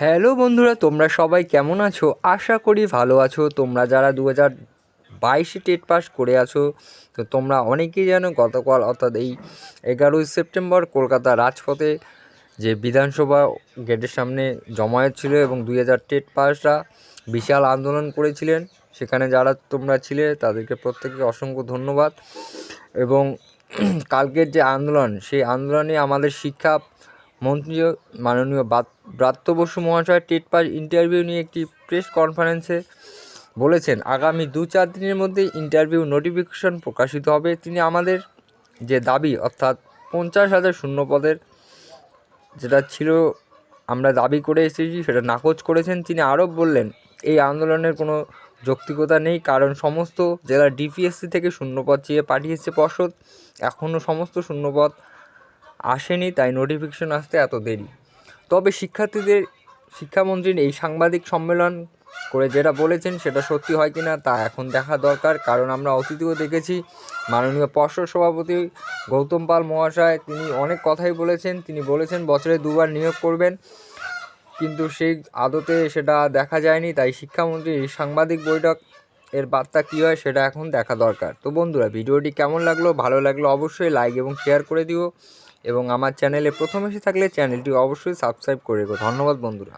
Hello বন্ধুরা, তোমরা সবাই কেমন আছো? আশা করি ভালো আছো। তোমরা যারা 2022 টেট পাস করে আছো, তো তোমরা অনেকেই জানো গতকাল অর্থাৎ এই 11ই সেপ্টেম্বর কলকাতা রাজপথে যে বিধানসভা গেটের সামনে জমায়েত ছিল এবং 2000 টেট পাসরা বিশাল আন্দোলন করেছিলেন। সেখানে যারা তোমরা ছিলে তাদেরকে প্রত্যেককে অসংখ্য ধন্যবাদ। এবং কালকের যে আন্দোলন, সেই আন্দোলনে আমাদের শিক্ষা মন্ত্রী মাননীয় ব্রাত্য বসু মহাশয় টেট পাস ইন্টারভিউ নিয়ে একটি প্রেস কনফারেন্সে বলেছেন আগামী 2-4 দিনের মধ্যে ইন্টারভিউ নোটিফিকেশন প্রকাশিত হবে। তিনি আমাদের যে দাবি অর্থাৎ 50,000 শূন্যপদের যেটা ছিল আমরা দাবি করে এসেছি সেটা নাকচ করেছেন। তিনি আরও বললেন এই আন্দোলনের কোনো যৌক্তিকতা নেই, কারণ সমস্ত জেলা ডিপিএসসি থেকে শূন্যপদ চেয়ে পাঠিয়েছে পর্ষদ, এখনও সমস্ত শূন্যপদ আসেনি, তাই নোটিফিকেশন আসতে এত দেরি। তবে শিক্ষামন্ত্রীর এই সাংবাদিক সম্মেলন করে যেটা বলেছেন সেটা সত্যি হয় কিনা তা এখন দেখা দরকার, কারণ আমরা অতীতেও দেখেছি মাননীয় পর্ষদ সভাপতি গৌতম পাল মহাশয় তিনি অনেক কথাই বলেছেন। তিনি বলেছেন বছরে 2বার নিয়োগ করবেন, কিন্তু সেই আদতে সেটা দেখা যায়নি। তাই শিক্ষামন্ত্রীর এই সাংবাদিক বৈঠক এর বার্তা কী হয় সেটা এখন দেখা দরকার। তো বন্ধুরা, ভিডিওটি কেমন লাগলো? ভালো লাগলো অবশ্যই লাইক এবং শেয়ার করে দিও, এবং আমার চ্যানেলে প্রথম এসে থাকলে চ্যানেলটি অবশ্যই সাবস্ক্রাইব করে রেখো। ধন্যবাদ বন্ধুরা।